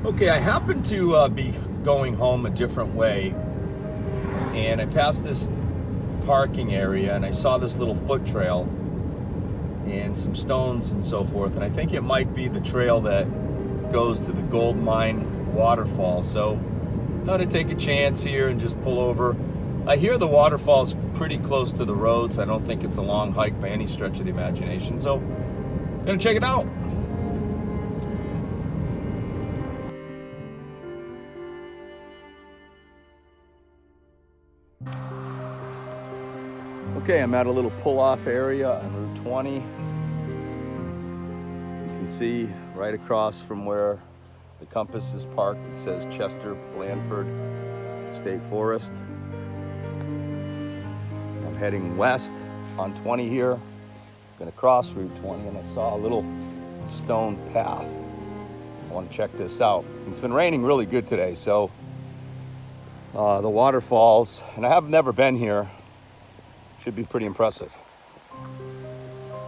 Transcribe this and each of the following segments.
Okay, I happened to be going home a different way, and I passed this parking area, and I saw this little foot trail and some stones and so forth, and I think it might be the trail that goes to the Goldmine waterfall. So I thought I'd take a chance here and just pull over. I hear the waterfall's pretty close to the roads. I don't think it's a long hike by any stretch of the imagination, so gonna check it out. Okay, I'm at a little pull-off area on Route 20. You can see right across from where the compass is parked, it says Chester Blandford State Forest. I'm heading west on 20 here. I'm gonna cross Route 20, and I saw a little stone path. I wanna check this out. It's been raining really good today, so the waterfalls, and I have never been here, should be pretty impressive.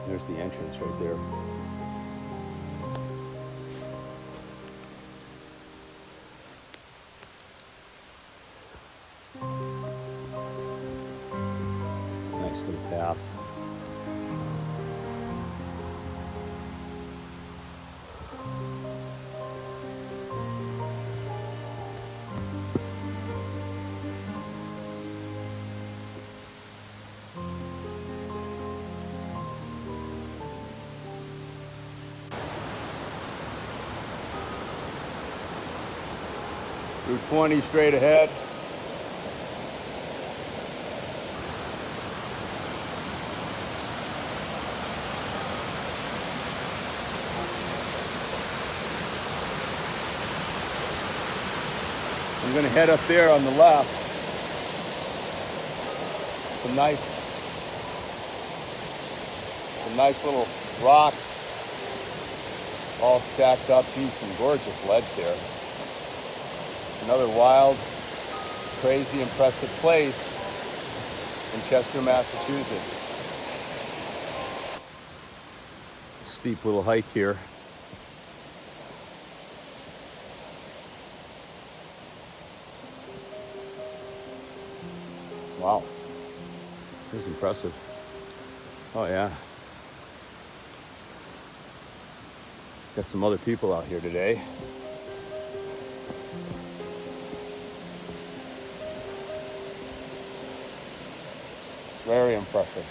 There's the entrance right there. Nice little path. Route 20 straight ahead. I'm gonna head up there on the left. Some nice little rocks all stacked up. Geez, some gorgeous ledge there. Another wild, crazy, impressive place in Chester, Massachusetts. Steep little hike here. Wow, this is impressive. Oh yeah. Got some other people out here today. Very impressive.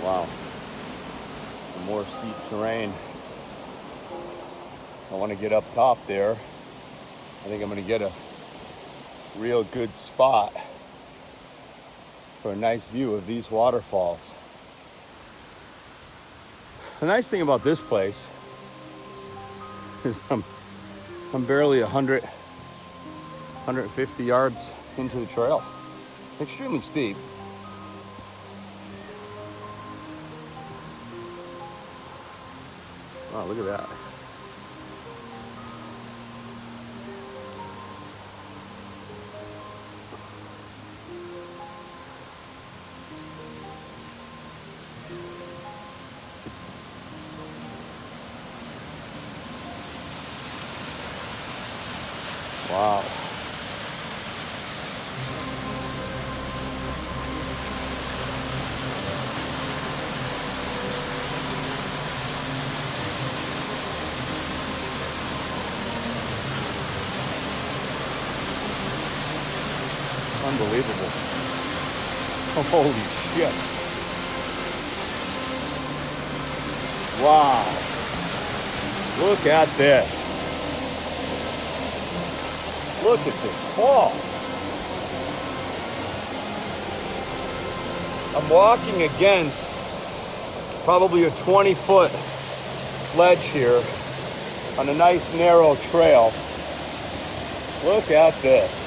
Wow, some more steep terrain. I want to get up top there. I think I'm going to get a real good spot for a nice view of these waterfalls. The nice thing about this place is I'm barely 150 yards into the trail. Extremely steep. Wow, look at that. Wow. Unbelievable. Holy shit. Wow. Look at this. Look at this fall. I'm walking against probably a 20-foot ledge here on a nice narrow trail. Look at this.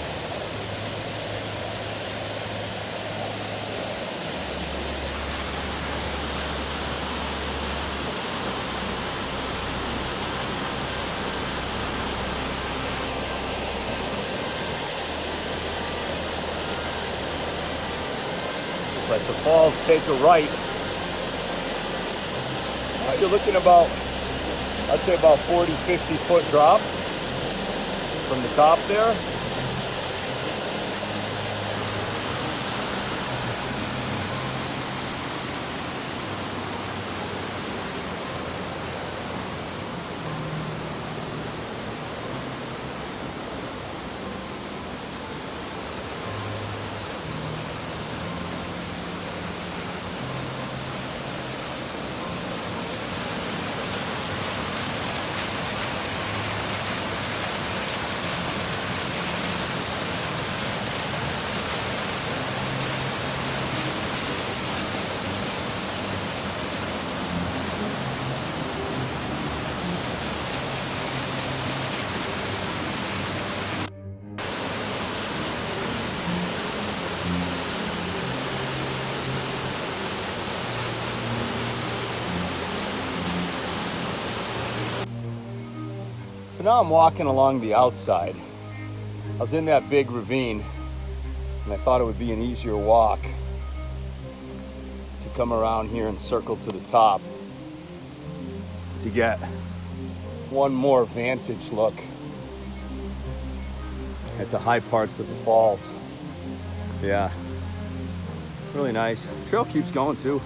Like the falls take a right. You're looking about, I'd say about 40, 50 foot drop from the top there. So now I'm walking along the outside. I was in that big ravine and I thought it would be an easier walk to come around here and circle to the top to get one more vantage look at the high parts of the falls. Yeah, really nice. Trail keeps going too.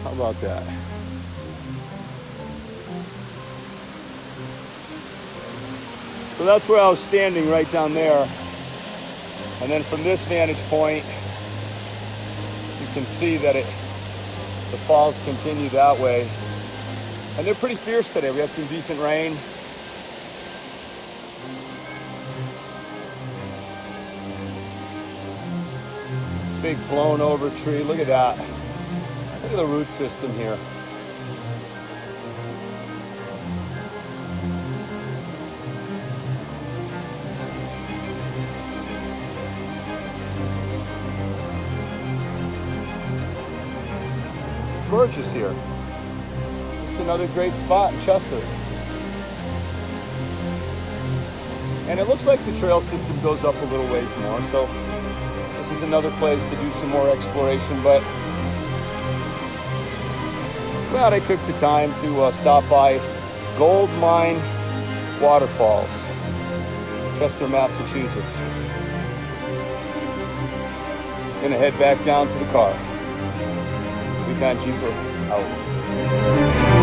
How about that? So that's where I was standing, right down there. And then from this vantage point, you can see that the falls continue that way. And they're pretty fierce today. We had some decent rain. Big blown over tree, look at that. Look at the root system here. Gorgeous here. Just another great spot in Chester. And it looks like the trail system goes up a little ways more, so this is another place to do some more exploration, but glad I took the time to stop by Goldmine Waterfalls, Chester, Massachusetts. Gonna head back down to the car. Weekend Jeeper out.